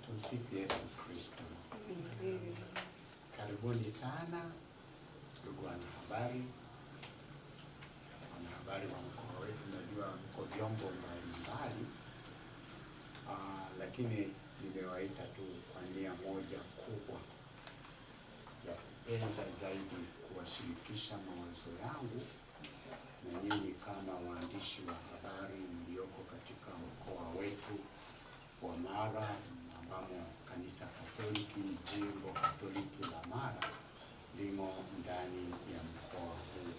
Tumsifu Yesu Kristo. Karibuni sana ndugu wanahabari wa mkoa wetu. Najua mko vyombo mbalimbali, lakini nimewaita tu kwa nia moja kubwa ya kupenda zaidi kuwashirikisha mawazo yangu na nyinyi kama waandishi wa habari mlioko katika mkoa wetu wa Mara, ambamo kanisa Katoliki, jimbo Katoliki la Mara limo ndani ya mkoa huu.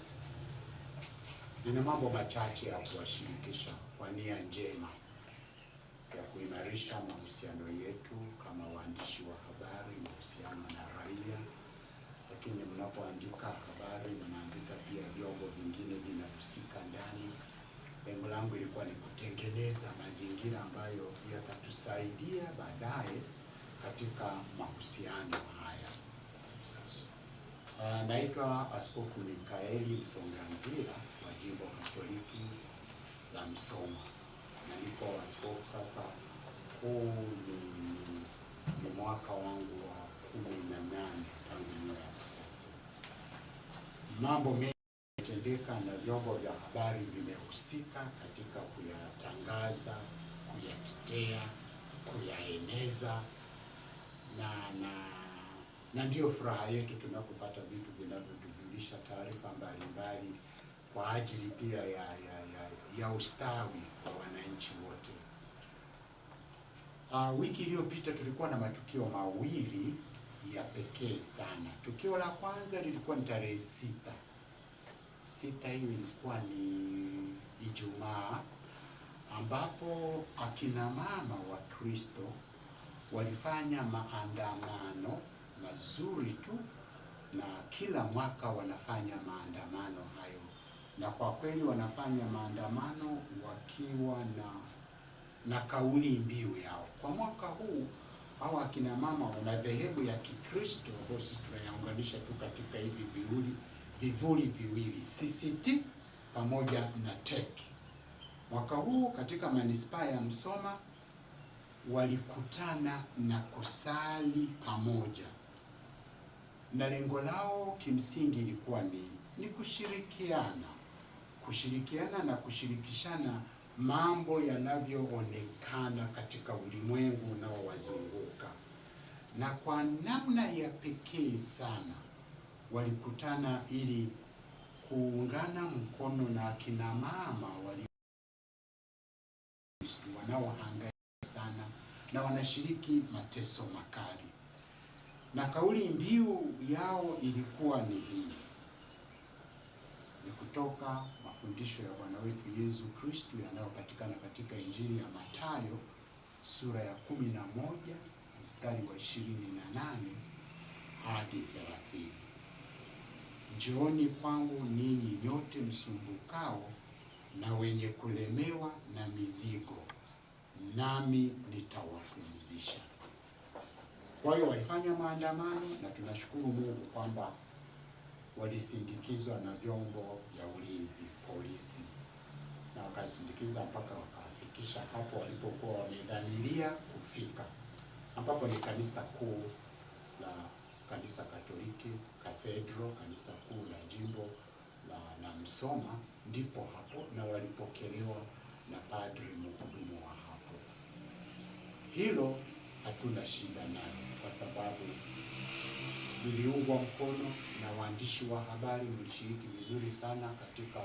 Nina mambo machache ya kuwashirikisha kwa nia njema ya kuimarisha mahusiano yetu kama waandishi wa habari, mahusiano na raia. Lakini mnapoandika habari, mnaandika pia vyombo vingine vinahusika ndani. Lengo langu ilikuwa ni kutengeneza mazingira ambayo yatatusaidia baadaye katika mahusiano haya. Naitwa Askofu Mikaeli Msonganzila wa jimbo Katoliki la Msoma, na niko askofu sasa. Huu ni mwaka wangu wa 18 tangu niwe askofu. Mambo mengi yametendeka na vyombo vya habari vimehusika katika kuyatangaza, kuyatetea, kuyaeneza na ndio furaha yetu tunapopata vitu vinavyotujulisha taarifa mbalimbali kwa ajili pia ya ustawi wa wananchi wote. Wiki iliyopita tulikuwa na matukio mawili ya pekee sana. Tukio la kwanza lilikuwa ni tarehe 6. Hiyo ilikuwa ni Ijumaa, ambapo akina mama wa Kristo walifanya maandamano mazuri tu, na kila mwaka wanafanya maandamano hayo, na kwa kweli wanafanya maandamano wakiwa na kauli mbiu yao. Kwa mwaka huu hawa akina mama wana dhehebu ya Kikristo ambayo sisi tunayaunganisha tu katika hivi vivuli viwili, CCT pamoja na TEC. Mwaka huu katika manispaa ya Msoma walikutana na kusali pamoja, na lengo lao kimsingi ilikuwa ni kushirikiana na kushirikishana mambo yanavyoonekana katika ulimwengu unaowazunguka. Na kwa namna ya pekee sana walikutana ili kuungana mkono na akina mama wanaohangaika sana na wanashiriki mateso makali. Na kauli mbiu yao ilikuwa ni hii: ni kutoka mafundisho ya Bwana wetu Yesu Kristo yanayopatikana katika Injili ya Mathayo sura ya 11 mstari wa 28 hadi 30. njooni kwangu ninyi nyote msumbukao na wenye kulemewa na mizigo, nami nitawapumzisha. Kwa hiyo walifanya maandamano, na tunashukuru Mungu kwamba walisindikizwa na vyombo vya ulinzi, polisi, na wakasindikiza mpaka wakafikisha hapo walipokuwa wamedhamiria kufika, ambapo ni kanisa kuu la Kanisa Katoliki Cathedral, kanisa kuu la jimbo la Msoma, ndipo hapo, na walipokelewa na padri mhudumu wa hapo. Hilo hatuna shida nalo, kwa sababu niliungwa mkono na waandishi wa habari, mlishiriki vizuri sana katika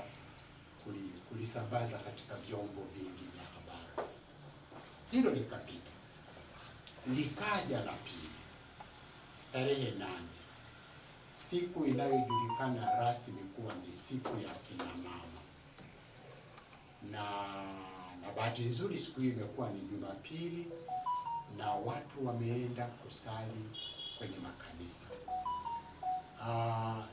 kulisambaza katika vyombo vingi vya habari. Hilo likapita. Likaja la pili, tarehe 8, siku inayojulikana rasmi kuwa ni siku ya kina mama, na bahati nzuri siku hii imekuwa ni Jumapili, na watu wameenda kusali kwenye makanisa.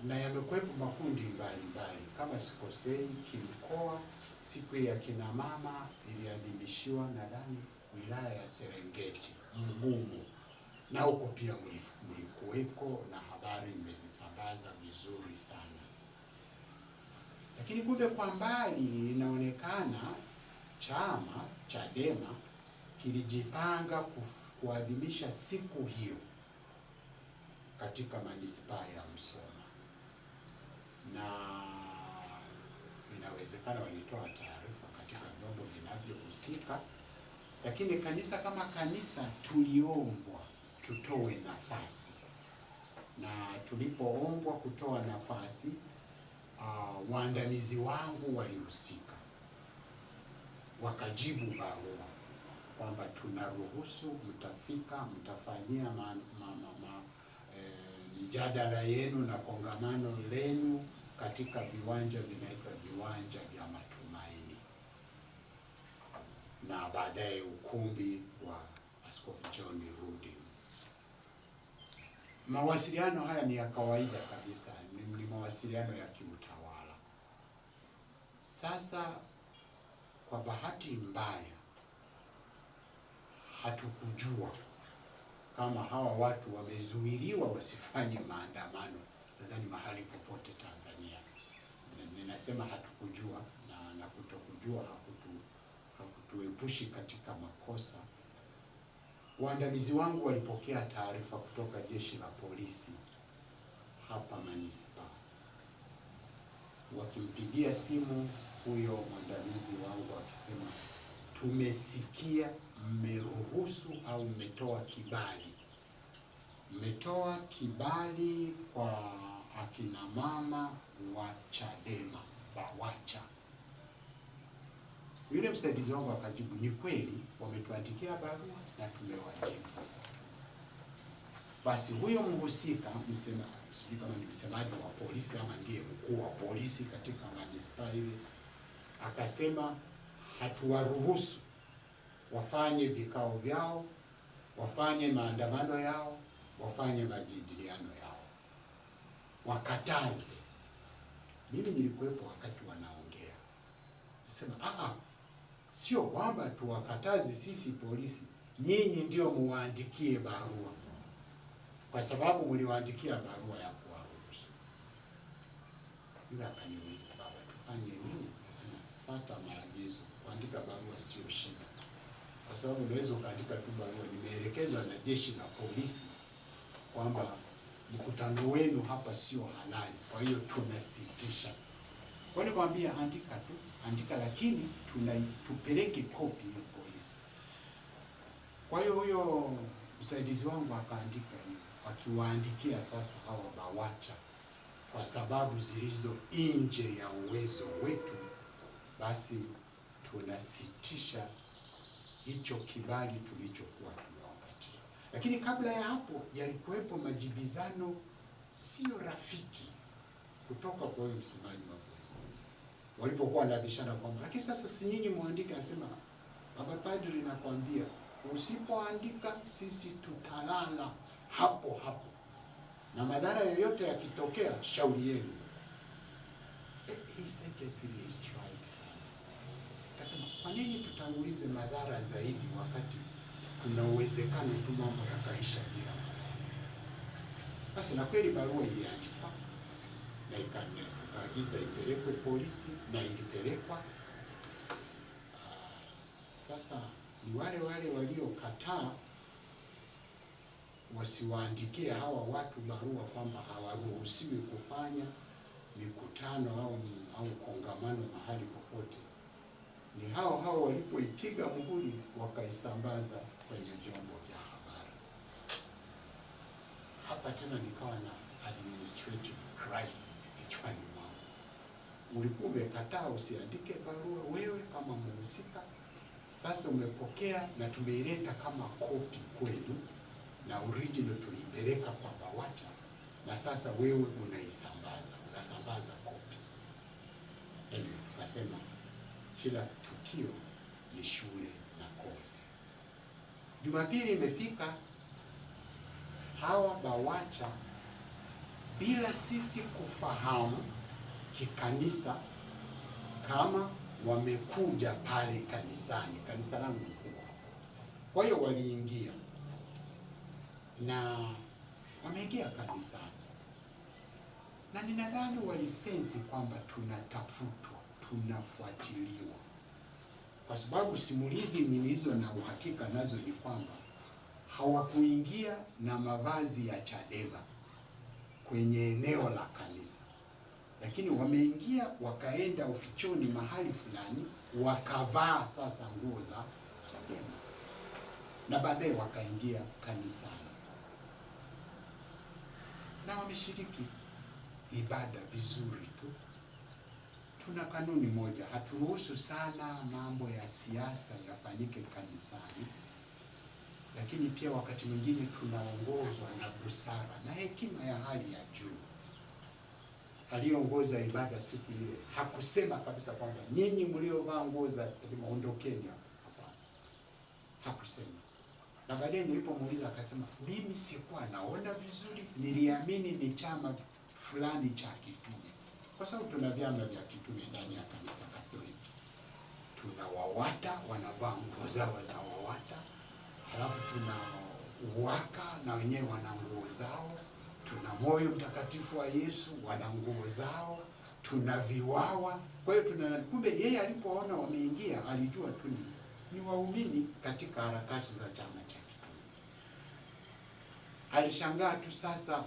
Na yamekuwepo makundi mbalimbali, kama sikosei kimkoa, siku ya kina mama iliadhimishiwa nadhani wilaya ya Serengeti, Mgumu, na huko pia mlikuweko na habari mmezisambaza vizuri sana. Lakini kumbe kwa mbali inaonekana chama Chadema kilijipanga kuadhimisha siku hiyo katika manispaa ya Msoma, na inawezekana walitoa taarifa katika vyombo vinavyohusika, lakini kanisa kama kanisa tuliombwa tutoe nafasi, na tulipoombwa kutoa nafasi, waandamizi wangu walihusika, wakajibu barua kwamba tunaruhusu mtafika, mtafanyia mijadala yenu na kongamano lenu katika viwanja vinaitwa viwanja vya Matumaini, na baadaye ukumbi wa Askofu John Rudi. Mawasiliano haya ni ya kawaida kabisa, ni mawasiliano ya kiutawala. Sasa kwa bahati mbaya hatukujua kama hawa watu wamezuiliwa wasifanye maandamano, nadhani mahali popote Tanzania. Ninasema hatukujua, na kutokujua hakutuepushi katika makosa. Waandamizi wangu walipokea taarifa kutoka jeshi la polisi hapa manispaa, wakimpigia simu huyo mwandamizi wangu akisema, tumesikia mmeruhusu au mmetoa kibali kwa akina mama wa Chadema BAWACHA. Yule msaidizi wangu akajibu, ni kweli wametuandikia barua na tumewajibu. Basi huyo mhusika, sijui kama ni msemaji wa polisi ama ndiye mkuu wa polisi katika manispaa ile, akasema hatuwaruhusu wafanye vikao vyao, wafanye maandamano yao, wafanye majadiliano yao, wakataze. Mimi nilikuwepo wakati wanaongea, nasema sio kwamba tuwakataze sisi polisi, nyinyi ndio muwaandikie barua, kwa sababu mliwaandikia barua ya kuwaruhusu. Yule akaniuliza, baba, tufanye nini? Nasema fuata maagizo, kuandika barua sio shida, kwa sababu unaweza ukaandika tu barua, nimeelekezwa na jeshi la polisi kwamba mkutano wenu hapa sio halali, kwa hiyo tunasitisha. Kwa hiyo nikamwambia, andika, lakini tupeleke kopi ya polisi. Kwa hiyo huyo msaidizi wangu akaandika hiyo, akiwaandikia sasa hawa BAWACHA, kwa sababu zilizo nje ya uwezo wetu, basi tunasitisha hicho kibali tulichokuwa tumewapatia. Lakini kabla ya hapo yalikuwepo majibizano sio rafiki kutoka kwa huyo msemaji wa polisi, walipokuwa wanabishana kwamba, lakini sasa si nyinyi muandike. Anasema, baba padri, nakwambia usipoandika sisi tutalala hapo hapo, na madhara yoyote yakitokea shauri yenu. He seriously strike sana. Kasema kwa nini tutangulize madhara zaidi wakati kuna uwezekano tu mambo yakaisha bila madhara? Basi na kweli barua iliandikwa na tukaagiza ipelekwe polisi na ilipelekwa. Sasa ni wale waliokataa wasiwaandikie hawa watu barua kwamba hawaruhusiwi kufanya mikutano au kongamano mahali popote. Ni hao walipoipiga muhuri wakaisambaza kwenye vyombo vya habari. Hapa tena nikawa na administrative crisis kichwani mwangu. Ulikuwa umekataa usiandike barua wewe kama mhusika, sasa umepokea na tumeileta kama kopi kwenu, na original tulipeleka kwa BAWACHA, na sasa wewe unasambaza kopi. Yaani tukasema kila tukio ni shule na kozi. Jumapili imefika, hawa BAWACHA bila sisi kufahamu kikanisa kama wamekuja pale kanisani. Kanisa langu kubwa hapo. Kwa hiyo waliingia na wameingia kanisani, na ninadhani walisensi kwamba tunatafutwa, tunafuatiliwa, kwa sababu simulizi nilizo na uhakika nazo ni kwamba hawakuingia na mavazi ya Chadema kwenye eneo la kanisa, lakini wameingia wakaenda ufichoni mahali fulani wakavaa sasa nguo za Chadema na baadaye wakaingia kanisani na wameshiriki ibada vizuri tu. Tuna kanuni moja, haturuhusu sana mambo ya siasa yafanyike kanisani, lakini pia wakati mwingine tunaongozwa na busara na hekima ya hali ya juu. Aliongoza ibada siku ile hakusema kabisa kwamba nyinyi mliovaa nguo za Chadema ondokeni hapo. Hapana, hakusema. Na baadaye nilipomuuliza akasema mimi sikuwa naona vizuri, niliamini ni chama fulani cha kitume, kwa sababu tuna vyama vya kitume ndani ya kanisa Katoliki. Tuna WAWATA wanavaa nguo zao za WAWATA, halafu tuna UWAKA na wenyewe wana nguo zao, tuna Moyo Mtakatifu wa Yesu wana nguo zao, tuna VIWAWA. Kwa hiyo kumbe yeye alipoona wameingia alijua tu ni waumini katika harakati za chama cha kitume. Alishangaa tu sasa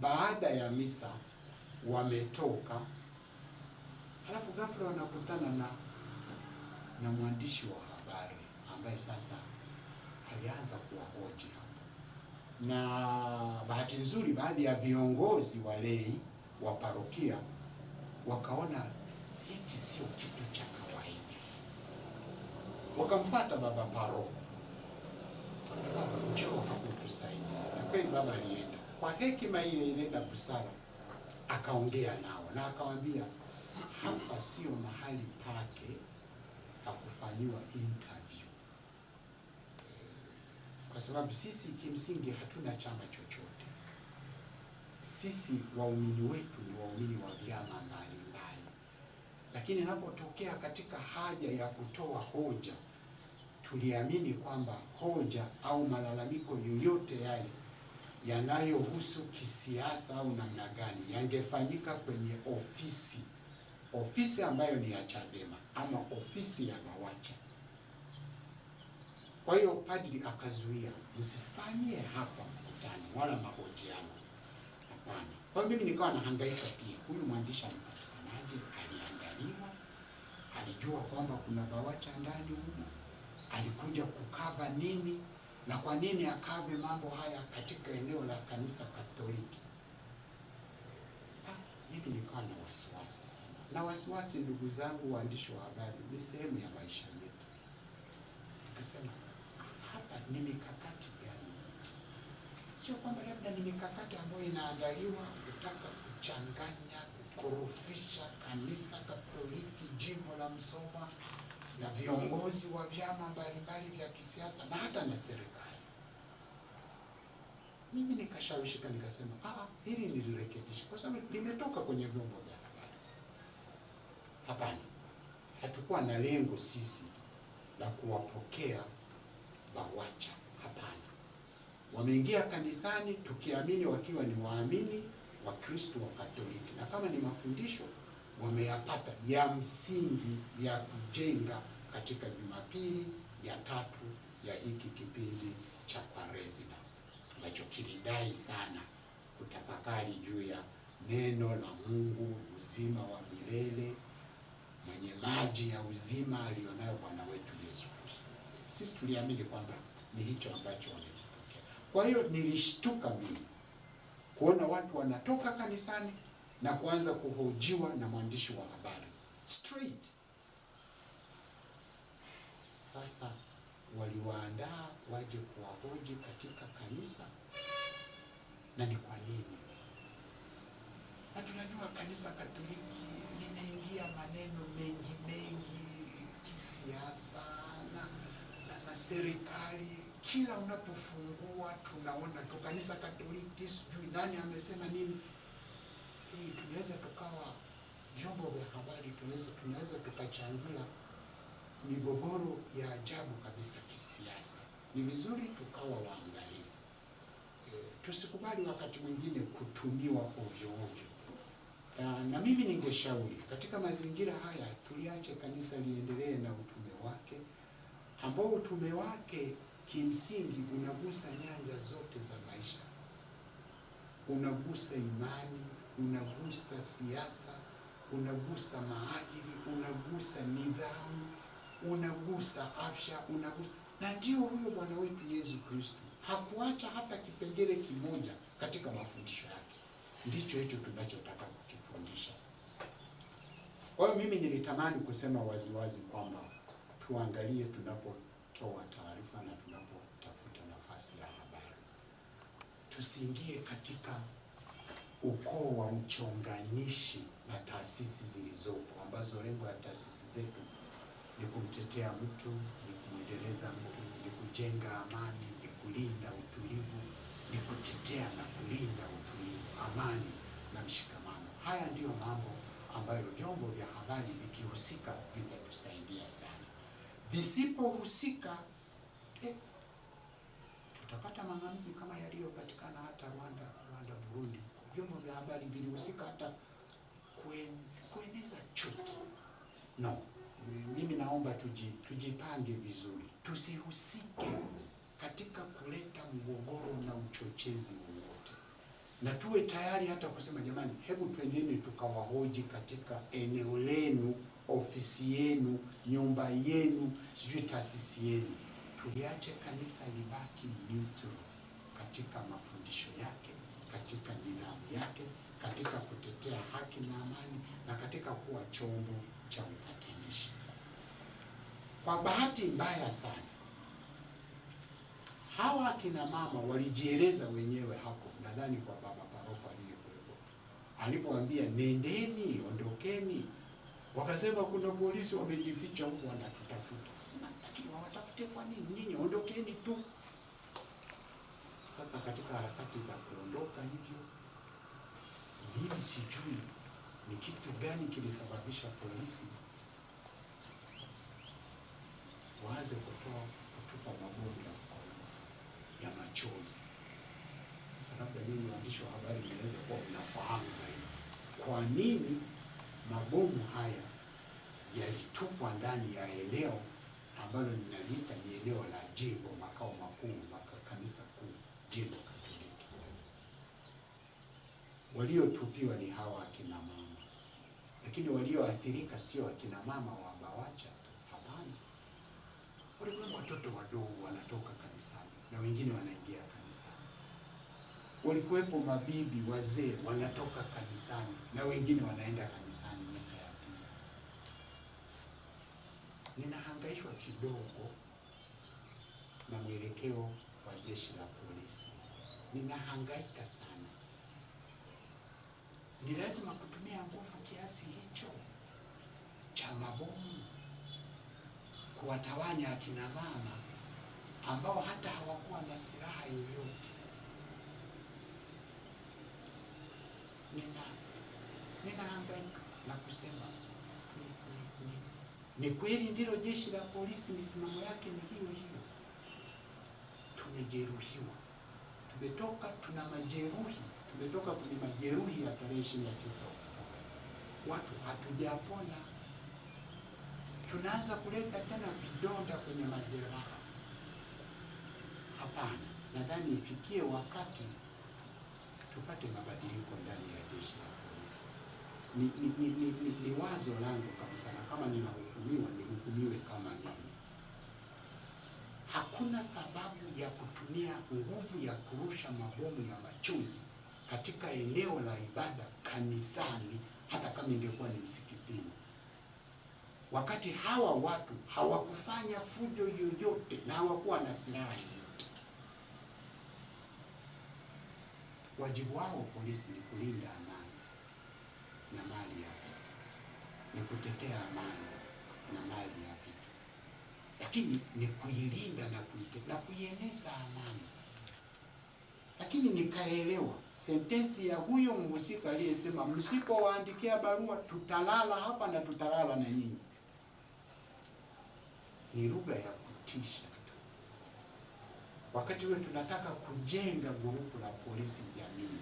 baada ya misa wametoka, halafu ghafla wanakutana na mwandishi wa habari ambaye sasa alianza kuwahoji hapo. Na bahati nzuri baadhi ya viongozi walei wa parokia wakaona hiki sio kitu cha kawaida, wakamfuata baba paroko. Baba, njoo hapo tusaidie. Na kweli baba alienda kwa hekima ile na busara, akaongea nao na akawaambia hapa sio mahali pake pa kufanyiwa interview, kwa sababu sisi kimsingi hatuna chama chochote. Sisi waumini wetu ni waumini wa vyama mbalimbali, lakini inapotokea katika haja ya kutoa hoja, tuliamini kwamba hoja au malalamiko yoyote yale yanayohusu kisiasa au namna gani yangefanyika kwenye ofisi ambayo ni ya Chadema ama ofisi ya BAWACHA. Kwa hiyo padri akazuia, msifanyie hapa mkutano wala mahojiano, hapana. Kwa hiyo mimi nikawa nahangaika pia, huyu mwandishi anapatikanaje? Aliandaliwa, alijua kwamba kuna BAWACHA ndani huko, alikuja kukava nini na kwa nini akave mambo haya katika eneo la kanisa Katoliki? Mimi nikawa na wasiwasi sana. Na wasiwasi, ndugu zangu waandishi wa habari, ni sehemu ya maisha yetu. Nikasema hapa ni mikakati gani? Sio kwamba labda ni mikakati ambayo inaandaliwa kutaka kuchanganya, kukorofisha kanisa Katoliki jimbo la Musoma na viongozi wa vyama mbalimbali vya kisiasa na hata na serikali. Mimi nikashawishika nikasema hili nilirekebisha, kwa sababu limetoka kwenye vyombo vya habari. Hapana, hatukuwa na lengo sisi la kuwapokea BAWACHA. Hapana, wameingia kanisani tukiamini wakiwa ni waamini wa Kristo wa Katoliki, na kama ni mafundisho wameyapata ya msingi ya kujenga katika Jumapili ya tatu ya hiki kipindi cha Kwaresima tunachokidai sana, kutafakari juu ya neno la Mungu, uzima wa milele, mwenye maji ya uzima alionayo Bwana wetu Yesu Kristo. Sisi tuliamini kwamba ni hicho ambacho wamekipokea. Kwa hiyo nilishtuka mimi kuona watu wanatoka kanisani na kuanza kuhojiwa na mwandishi wa habari straight. Sasa waliwaandaa waje kuwahoji katika kanisa, na ni kwa nini? Na tunajua kanisa Katoliki limeingia maneno mengi kisiasa na serikali. Kila unapofungua tunaona tu kanisa Katoliki, sijui nani amesema nini. Tunaweza tukawa vyombo vya habari, tunaweza tukachangia migogoro ya ajabu kabisa kisiasa. Ni vizuri tukawa waangalifu, tusikubali wakati mwingine kutumiwa ovyo ovyo. Na mimi ningeshauri katika mazingira haya tuliache kanisa liendelee na utume wake, ambao utume wake kimsingi unagusa nyanja zote za maisha. Unagusa imani, unagusa siasa, unagusa maadili, unagusa nidhamu, unagusa afya, unagusa. Na ndio huyo Bwana wetu Yesu Kristo hakuacha hata kipengele kimoja katika mafundisho yake. Ndicho hicho tunachotaka kukifundisha. Kwa hiyo mimi nilitamani kusema waziwazi kwamba tuangalie tunapotoa taarifa na tunapotafuta nafasi ya habari, tusiingie katika ukoo wa uchonganishi na taasisi zilizopo, ambazo lengo la taasisi zetu ni kumtetea mtu, ni kumwendeleza mtu, ni kujenga amani, ni kulinda utulivu, ni kutetea na kulinda utulivu, amani na mshikamano. Haya ndiyo mambo ambayo vyombo vya habari vikihusika vitatusaidia sana. Visipohusika, tutapata mang'amzi kama yaliyopatikana hata Rwanda, Burundi. Vyombo vya habari vilihusika hata kueneza chuki. No, mimi naomba tujipange vizuri, tusihusike katika kuleta mgogoro na uchochezi wowote, na tuwe tayari hata kusema jamani, hebu twendeni tukawahoji katika eneo lenu, ofisi yenu, nyumba yenu, sijui taasisi yenu. Tuliache kanisa libaki neutral katika mafundisho yake, katika nidhamu yake, katika kutetea haki na amani, na katika kuwa chombo cha upatanishi. Kwa bahati mbaya sana, hawa akina mama walijieleza wenyewe hapo, nadhani kwa baba paroko aliyekuwepo, alipoambia nendeni, ondokeni, wakasema kuna polisi wamejificha huko wanatutafuta. Sema lakini wawatafute kwa nini? Nyinyi ondokeni tu. Sasa katika harakati za kuondoka hivyo, mimi sijui ni kitu gani kilisababisha polisi waanze kutupa mabomu ya machozi. Sasa labda nyinyi waandishi wa habari mnaweza kuwa mnafahamu zaidi kwa nini mabomu haya yalitupwa ndani ya eneo ambalo ninaliita ni eneo la jimbo, makao makuu, kanisa kuu, jimbo Katoliki. Waliotupiwa ni hawa akina mama, lakini walioathirika sio akina mama wa BAWACHA. Hapana, walikuwa watoto wadogo wanatoka kanisani na wengine wanaingia kanisani. Walikuwepo mabibi wazee wanatoka kanisani na wengine wanaenda kanisani misa ya pili. Ninahangaishwa kidogo na mwelekeo wa jeshi la polisi. Ninahangaika sana. Ni lazima kutumia nguvu kiasi hicho cha mabomu kuwatawanya akina mama ambao hata hawakuwa na silaha yoyote? Ninahangaika na kusema Ni kweli ndilo jeshi la polisi, misimamo yake ni hiyo hiyo. Tumejeruhiwa, tuna majeruhi, tumetoka kwenye majeruhi ya tarehe 29 Oktoba. Watu hatujapona, tunaanza kuleta tena vidonda kwenye majeraha. Hapana, nadhani ifikie wakati tupate mabadiliko ndani ya jeshi la polisi. Ni wazo langu kabisa, na kama ninahukumiwa nihukumiwe kama mimi. Hakuna sababu ya kutumia nguvu ya kurusha mabomu ya machozi katika eneo la ibada kanisani, hata kama ingekuwa ni msikitini, wakati hawa watu hawakufanya fujo yoyote na hawakuwa na silaha yoyote. Wajibu wao polisi ni kulinda amani na mali ya vitu, ni kutetea amani na mali ya vitu, lakini ni kuilinda na kuieneza amani. Lakini nikaelewa sentensi ya huyo mhusika aliyesema, msipowaandikia barua tutalala hapa na tutalala na nyinyi. Ni lugha ya kutisha tu. Wakati wewe tunataka kujenga grupu la polisi jamii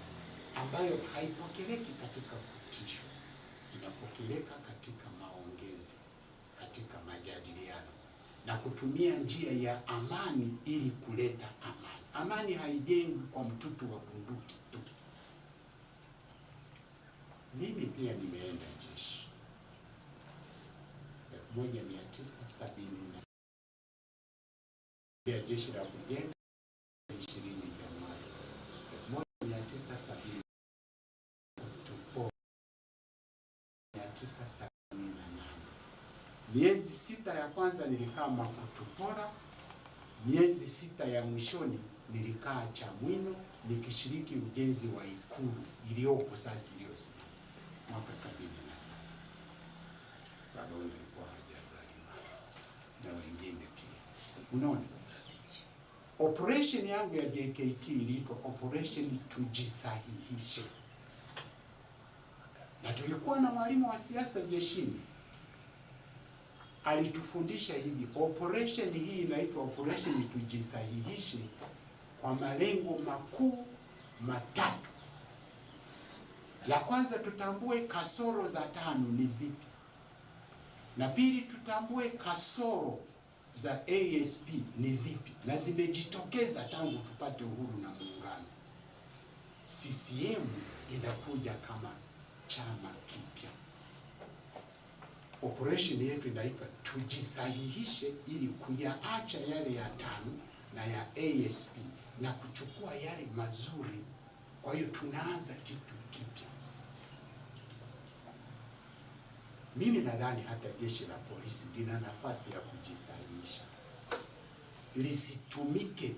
ambayo haipokeleki katika kutishwa, inapokeleka katika maongezi, katika majadiliano na kutumia njia ya amani ili kuleta amani. Amani haijengwi kwa mtutu wa bunduki tu. Mimi pia nimeenda jeshi 1970 ya jeshi la kujenga 20 Januari 1970 tupo 1978. Miezi 6 ya kwanza nilikaa Makutupora, miezi 6 ya mwishoni nilikaa Chamwino nikishiriki ujenzi wa Ikulu iliyopo sasa iliyosimama mwaka 77. Bado nilikuwa hajazaliwa na wengine pia. Unaona, operation yangu ya JKT iliitwa Operation Tujisahihishe, na tulikuwa na mwalimu wa siasa jeshini alitufundisha hivi. Operation hii inaitwa Operation Tujisahihishe kwa malengo makuu matatu. La kwanza, tutambue kasoro za tano ni zipi, na pili, tutambue kasoro za ASP ni zipi na zimejitokeza tangu tupate uhuru na muungano. CCM inakuja kama chama kipya. Operation yetu inaitwa Tujisahihishe, ili kuyaacha yale ya tano na ya ASP na kuchukua yale mazuri. Kwa hiyo tunaanza kitu kipya. Mimi nadhani hata jeshi la polisi lina nafasi ya kujisahihisha, lisitumike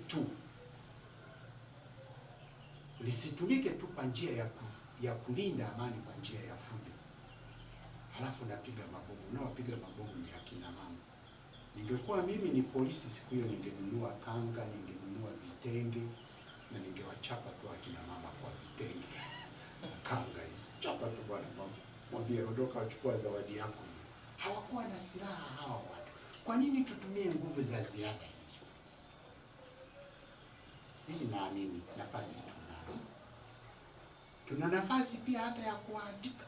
tu kwa njia ya kulinda amani kwa njia ya fujo. Halafu napiga mabomu, unaopiga mabomu ni akina mama. Ningekuwa mimi ni polisi siku hiyo, ningenunua kanga, ningenunua vitenge na ningewachapa tu akina mama kwa vitenge kanga hizo. Chapa tu bwana mama, mwambie ondoka, achukua zawadi yako hiyo. Hawakuwa na silaha hawa watu. Kwa nini tutumie nguvu za ziada hizo? Mimi naamini nafasi tuna nafasi pia hata ya kuandika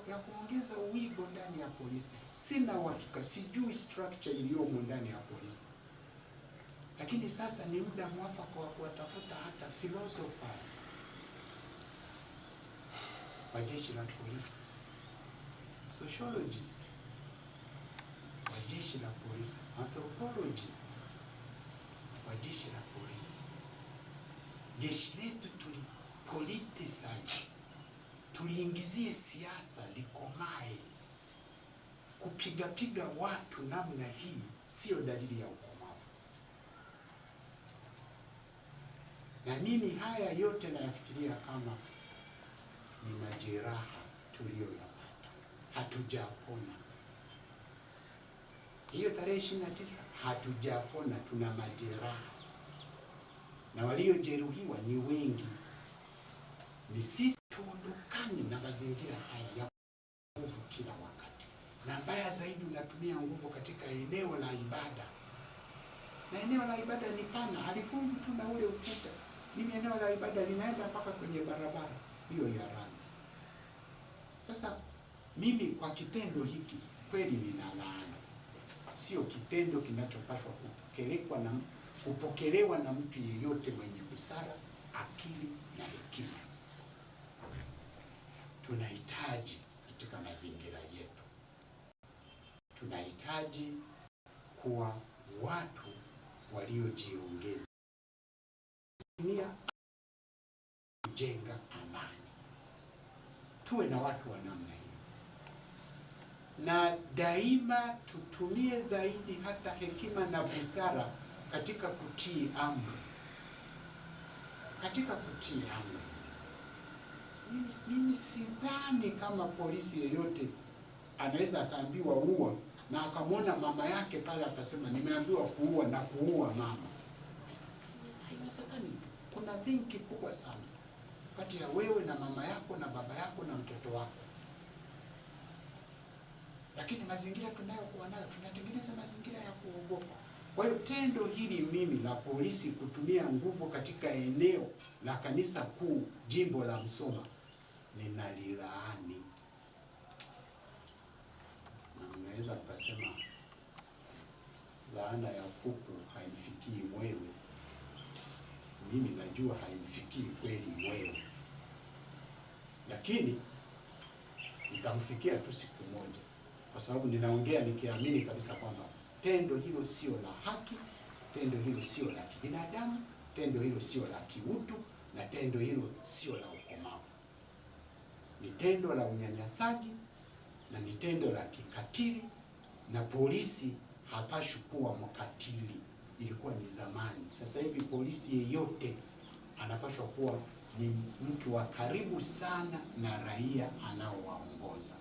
ya kuongeza uwigo ndani ya polisi. Sina uhakika, sijui structure iliyomo ndani ya polisi, lakini sasa ni muda mwafaka wa kuwatafuta hata philosophers wa jeshi la polisi, sociologist wa jeshi la polisi, anthropologist wa jeshi la polisi. Jeshi letu politicize, tuliingizie siasa likomae. Kupiga watu namna hii sio dalili ya ukomavu. Na mimi haya yote nayafikiria kama ni majeraha tuliyoyapata, hatujapona. Hiyo tarehe 29 hatujapona, tuna majeraha, na waliojeruhiwa ni wengi. Ni sisi tuondokane na mazingira haya ya nguvu kila wakati. na mbaya zaidi unatumia nguvu katika eneo la ibada, na eneo la ibada ni pana, halifungi tu na ule ukuta. Mimi eneo la ibada linaenda mpaka kwenye barabara hiyo ya rami. Sasa mimi kwa kitendo hiki kweli ninalaani. Sio kitendo kinachopaswa kupokelewa na mtu yeyote mwenye busara, akili na hekima. Tunahitaji katika mazingira yetu, tunahitaji kuwa watu waliojiongeza kujenga amani. Tuwe na watu wa namna hiyo, na daima tutumie zaidi hata hekima na busara katika kutii amri. Katika kutii amri, mimi sidhani kama polisi yeyote anaweza akaambiwa ua na akamwona mama yake pale akasema nimeambiwa kuua na kuua mama. Haiwezekani. Kuna linki kubwa sana kati ya wewe na mama yako na baba yako na mtoto wako. Lakini mazingira tunayokuwa nayo, tunatengeneza mazingira ya kuogopa. Kwa hiyo tendo hili mimi la polisi kutumia nguvu katika eneo la kanisa kuu jimbo la Musoma ninalilaani. Na mnaweza mkasema laana ya kuku haimfikii mwewe. Mimi najua haimfikii kweli mwewe, lakini itamfikia tu siku moja, kwa sababu ninaongea nikiamini kabisa kwamba tendo hilo sio la haki, tendo hilo sio la kibinadamu, tendo hilo sio la kiutu, na tendo hilo sio la ukomavu. Ni tendo la unyanyasaji na ni tendo la kikatili, na polisi hapashi kuwa mkatili. Ilikuwa ni zamani. Sasa hivi polisi yeyote anapaswa kuwa ni mtu wa karibu sana na raia anaowaongoza.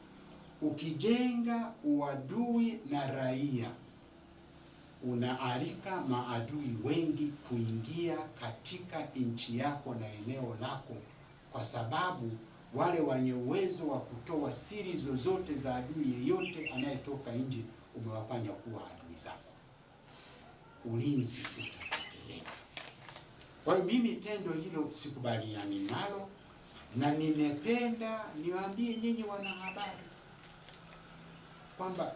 Ukijenga uadui na raia, unaalika maadui wengi kuingia katika nchi yako na eneo lako, kwa sababu wale wenye uwezo wa kutoa siri zozote za adui yeyote anayetoka nje umewafanya kuwa adui zako. Ulinzi utatetereka. Kwa hiyo mimi tendo hilo sikubaliani nalo, na nimependa niwaambie nyinyi wanahabari kwamba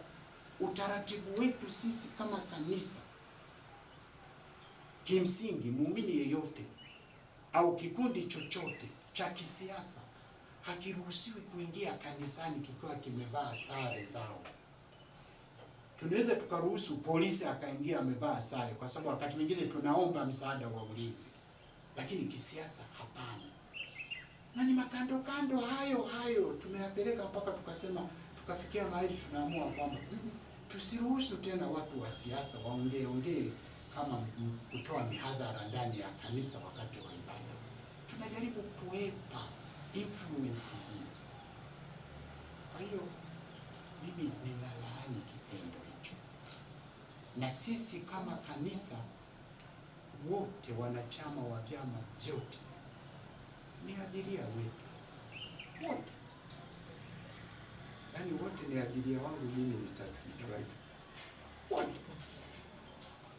utaratibu wetu sisi kama kanisa, kimsingi muumini yeyote au kikundi chochote cha kisiasa hakiruhusiwi kuingia kanisani kikiwa kimevaa sare zao. Tunaweza tukaruhusu polisi akaingia amevaa sare, kwa sababu wakati mwingine tunaomba msaada wa ulinzi, lakini kisiasa hapana. Na ni makando kando hayo tumeyapeleka mpaka tukasema, tukafikia mahali tunaamua kwamba tusiruhusu tena watu wa siasa waongee kama kutoa mihadhara ndani ya kanisa wakati wa ibada. Tunajaribu kuepa influence hii. Kwa hiyo mimi ninalaani kitendo hicho, na sisi kama kanisa wote wanachama wa vyama vyote ni abiria wetu wote. Yaani wote ni abiria wangu, mimi ni taxi driver. Wote.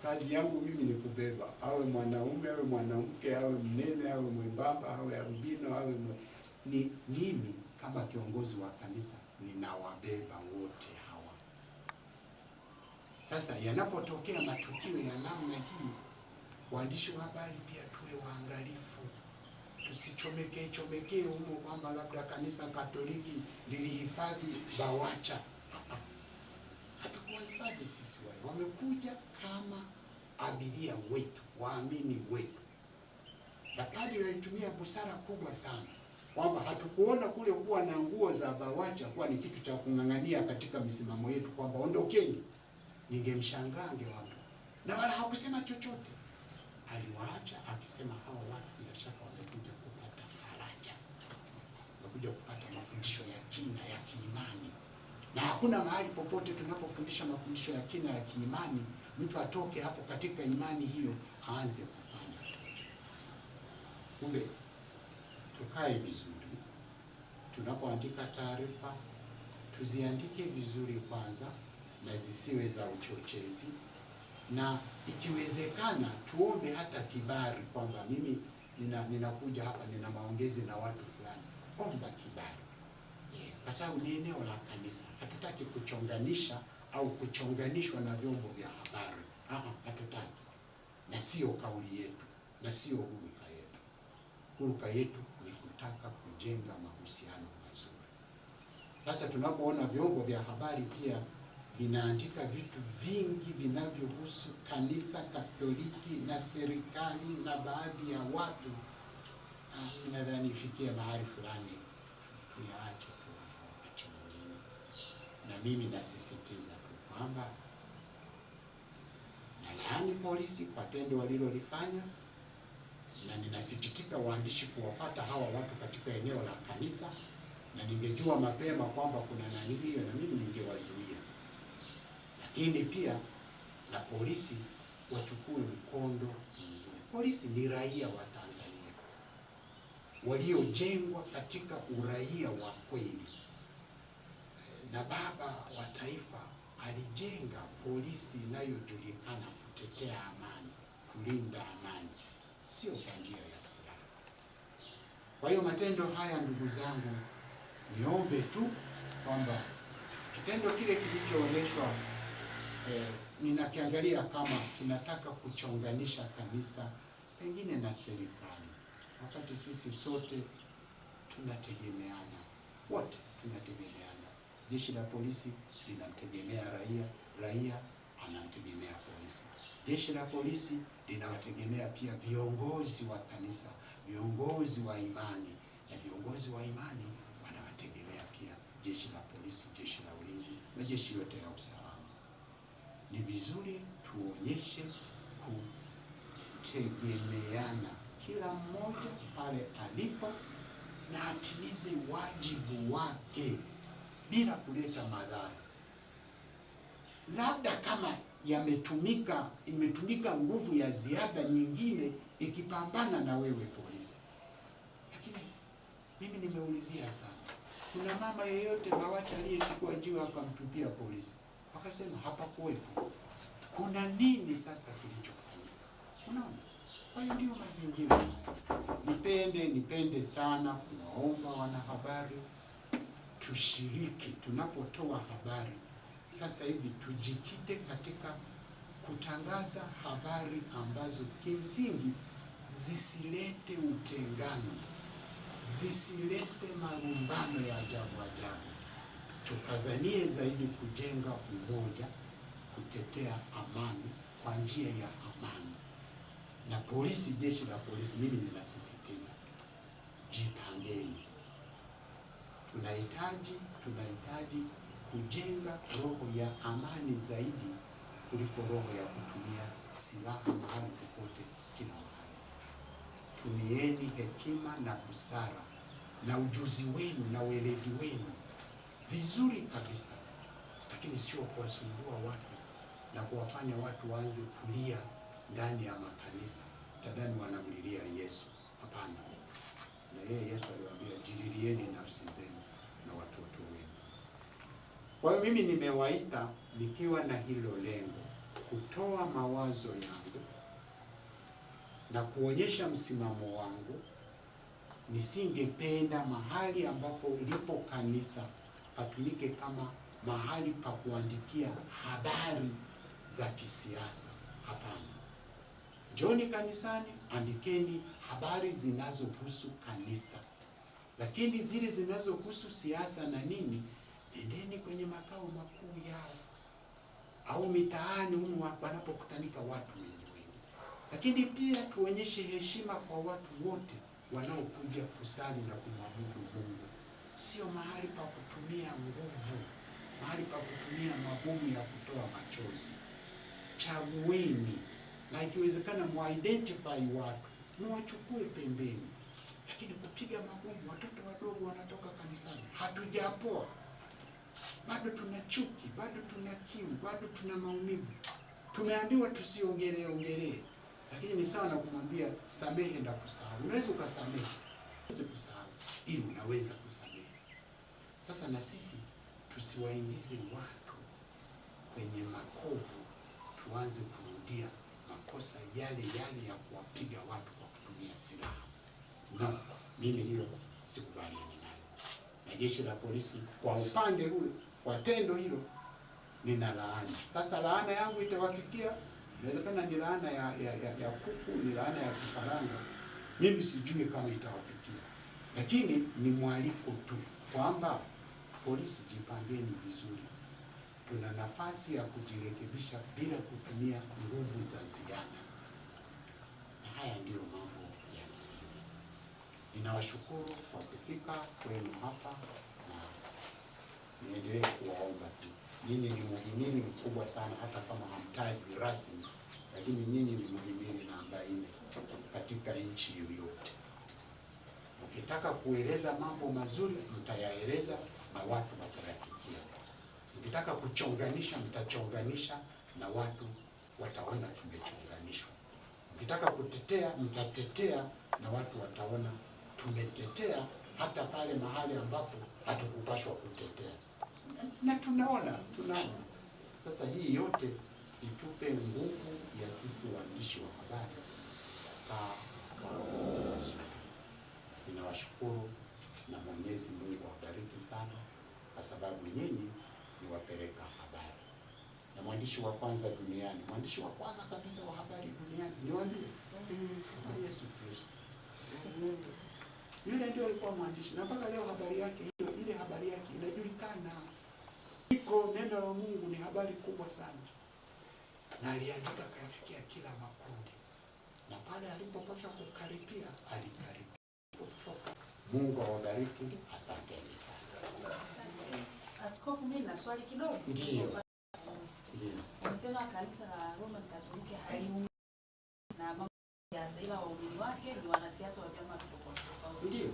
Kazi yangu mimi ni kubeba, awe mwanaume, awe mwanamke, awe mnene, awe mwembamba, awe albino, ni mimi kama kiongozi wa kanisa ninawabeba wote hawa. Sasa yanapotokea matukio ya namna hii, waandishi wa habari pia tuwe waangalifu. Tusichomekee humo kwamba labda kanisa Katoliki lilihifadhi BAWACHA. Hatukuwahifadhi sisi, wale wamekuja kama abiria wetu, waamini wetu. Na padri alitumia busara kubwa sana kwamba hatukuona kule kuwa na nguo za BAWACHA kuwa ni kitu cha kung'ang'ania katika misimamo yetu kwamba ondokeni. Ningemshangaa angewaambia, na wala hakusema chochote. Aliwaacha akisema hawa watu bila shaka wamekuja kupata faraja, wamekuja kupata mafundisho ya kina ya kiimani. Na hakuna mahali popote tunapofundisha mafundisho ya kina ya kiimani mtu atoke hapo katika imani hiyo aanze kufanya fujo. Kumbe tukae vizuri, tunapoandika taarifa tuziandike vizuri kwanza na zisiwe za uchochezi, na ikiwezekana tuombe hata kibali kwamba mimi ninakuja hapa nina maongezi na watu fulani, omba kibali. Kwa sababu ni eneo la kanisa. Hatutaki kuchonganisha au kuchonganishwa na vyombo vya habari. Hatutaki. Na sio kauli yetu, na sio huruka yetu. Huruka yetu ni kutaka kujenga mahusiano mazuri. Sasa tunapoona vyombo vya habari pia vinaandika vitu vingi vinavyohusu kanisa Katoliki na serikali na baadhi ya watu, nadhani ifikie mahali fulani tuyaache tu wakati mwingine. Na mimi nasisitiza tu kwamba nalaani polisi kwa tendo walilolifanya, na ninasikitika waandishi kuwafuata hawa watu katika eneo la kanisa, na ningejua mapema kwamba kuna nani hiyo, na mimi ningewazuia. Lakini pia na polisi wachukue mkondo mzuri. Polisi ni raia wa Tanzania waliojengwa katika uraia wa kweli, na baba wa taifa alijenga polisi inayojulikana kutetea amani, kulinda amani, sio kwa njia ya silaha. Kwa hiyo matendo haya, ndugu zangu, niombe tu kwamba kitendo kile kilichoonyeshwa ninakiangalia kama kinataka kuchonganisha kanisa pengine na serikali, wakati sisi sote tunategemeana, wote tunategemeana. Jeshi la polisi linamtegemea raia, raia anamtegemea polisi. Jeshi la polisi linawategemea pia viongozi wa kanisa, viongozi wa imani, na viongozi wa imani wanawategemea pia jeshi la polisi, jeshi la ulinzi, majeshi yote ya usalama. Ni vizuri tuonyeshe kutegemeana, kila mmoja pale alipo na atimize wajibu wake bila kuleta madhara. Labda kama imetumika nguvu ya ziada nyingine ikipambana na wewe polisi. Lakini mimi nimeulizia sana, kuna mama yeyote BAWACHA aliyechukua jiwe akamtupia polisi? Wakasema hapakuwepo. Kuna nini sasa kilichofanyika? Unaona? Kwa hiyo ndio mazingira haya. Nipende sana kuwaomba wanahabari tushiriki tunapotoa habari. Sasa hivi tujikite katika kutangaza habari ambazo kimsingi zisilete utengano, zisilete marumbano ya ajabu ajabu. Tukazanie zaidi kujenga umoja, kutetea amani kwa njia ya amani. Na polisi, jeshi la polisi, mimi ninasisitiza, jipangeni. Tunahitaji kujenga roho ya amani zaidi kuliko roho ya kutumia silaha mahali popote kila mahali. Tumieni hekima na busara na ujuzi wenu na weledi wenu vizuri kabisa, lakini sio kuwasumbua watu na kuwafanya watu waanze kulia ndani ya makanisa tadhani wanamlilia Yesu. Hapana. Na yeye Yesu aliwaambia, jililieni nafsi zenu na watoto wenu. Kwa hiyo mimi nimewaita nikiwa na hilo lengo, kutoa mawazo yangu na kuonyesha msimamo wangu. Nisingependa mahali ambapo lipo kanisa patumike kama mahali pa kuandikia habari za kisiasa. Hapana. Njoni kanisani, andikeni habari zinazohusu kanisa. Lakini zile zinazohusu siasa na nini, nendeni kwenye makao makuu yao au mitaani humu wanapokutanika watu wengi. Lakini pia tuonyeshe heshima kwa watu wote wanaokuja kusali na kumwabudu Mungu. Sio mahali pa kutumia nguvu, mahali pa kutumia mabomu ya kutoa machozi. Chagueni, na ikiwezekana mu-identify watu, muwachukue pembeni. Lakini kupiga mabomu, watoto wadogo wanatoka kanisani, hatujapoa. Bado tuna chuki, bado tuna kiu, bado tuna maumivu. Tumeambiwa tusiongelee. Lakini ni sawa na kumwambia samehe na kusahau. Unaweza ukasamehe, unaweza kusahau, ili unaweza kusamehe. Sasa na sisi tusiwaingize watu kwenye makovu, tuanze kurudia makosa yale yale ya kuwapiga watu kwa kutumia silaha. No, mimi hiyo sikubaliani nayo. Na jeshi la polisi kwa upande ule, kwa tendo hilo, nina laani. Sasa laana yangu itawafikia, inawezekana ni laana ya kuku, ni laana ya kifaranga, mimi sijui kama itawafikia, lakini ni mwaliko tu kwamba polisi, jipangeni vizuri. Tuna nafasi ya kujirekebisha bila kutumia nguvu za ziada, na haya ndiyo mambo ya msingi. Ninawashukuru kwa kufika kwenu hapa, na niendelee kuwaomba tu. Nyinyi ni muhimili mkubwa sana, hata kama hamtaji rasmi, lakini nyinyi ni muhimili namba 4 katika nchi yoyote. Mkitaka kueleza mambo mazuri, mtayaeleza na watu watayafikia. Mkitaka kuchonganisha, mtachonganisha na watu wataona tumechonganishwa. Mkitaka kutetea, mtatetea na watu wataona tumetetea, hata pale mahali ambapo hatukupashwa kutetea. Na tunaona. Sasa hii yote itupe nguvu ya sisi waandishi wa habari. Ninawashukuru na Mwenyezi Mungu awabariki sana, kwa sababu nyinyi ni wapeleka habari. Na mwandishi wa kwanza duniani, mwandishi wa kwanza kabisa wa habari duniani, niwaambie, Yesu Kristo. Yule ndio alikuwa mwandishi, na mpaka leo habari yake hiyo, ile habari yake inajulikana. Iko neno la Mungu, ni habari kubwa sana, na aliandika kayafikia kila makundi, na pale alipopasha kukaripia alikaripia. Mungu awabariki, asanteni sana. Askofu, mimi na swali kidogo. Ndio. Umesema kanisa la Roma Katoliki haliungani na mambo ya siasa, ila waumini wake ni wanasiasa wa vyama tofauti tofauti. Ndio.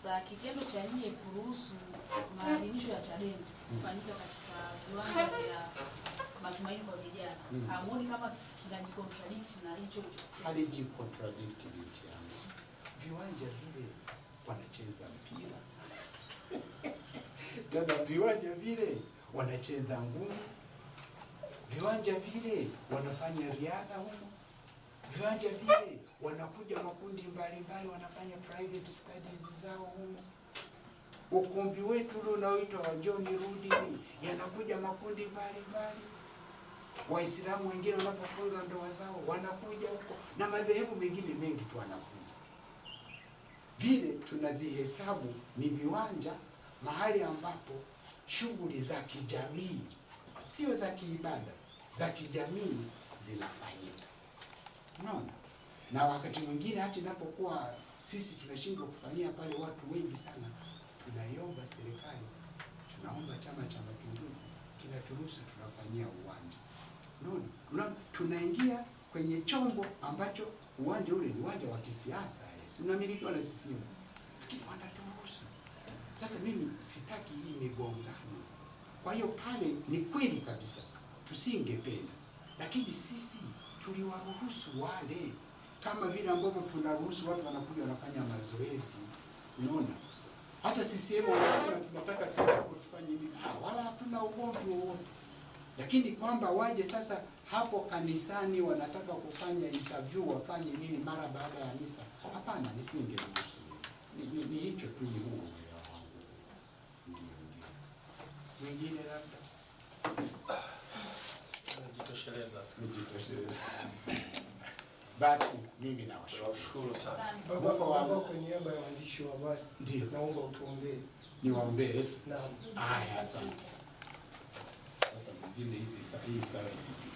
Sasa kitendo cha nyie kuruhusu maadhimisho ya Chadema kufanyika katika viwanja vya Matumaini kwa vijana, hamuoni kama kinajicontradict na hicho? Halijicontradict binti yangu. Viwanja vile wanacheza mpira. Tena viwanja vile wanacheza ngumi. Viwanja vile wanafanya riadha huko. Viwanja vile wanakuja makundi mbalimbali wanafanya private studies zao huko. Ukumbi wetu ule unaoitwa wa John Rudi yanakuja makundi mbalimbali. Waislamu wengine wanapofunga ndoa zao wanakuja huko, na madhehebu mengine mengi tu wanakuja. Vile tunavihesabu ni viwanja, mahali ambapo shughuli za kijamii, sio za kiibada, za kijamii zinafanyika. Unaona? Na wakati mwingine hata inapokuwa sisi tunashindwa kufanyia pale watu wengi sana, tunaiomba serikali, tunaomba Chama cha Mapinduzi kinaturuhusu tunafanyia uwanja. Unaona? Tunaingia kwenye chombo ambacho uwanja ule ni uwanja wa kisiasa, si unamilikiwa na CCM, lakini wanaturuhusu. Sasa mimi sitaki hii migongano. Kwa hiyo pale ni kweli kabisa tusingependa, lakini sisi tuliwaruhusu wale, kama vile ambavyo tunaruhusu watu wanakuja wanafanya mazoezi. Unaona? Hata CCM wanasema tunataka tufanye nini, wala hatuna ugomvi wowote. Lakini kwamba waje sasa hapo kanisani wanataka kufanya interview, wafanye nini mara baada ya misa, hapana, nisingeruhusu. Ni hicho tu, ni huo uelewa wangu. Ndio. Wengine labda Najitosheleza. Basi mimi nawashukuru sana. Baba, kwa niaba ya waandishi wa habari, ndio naomba utuombee. Niwaombee? Naam. Haya, asante. Sasa mzile hizi hii sala sisi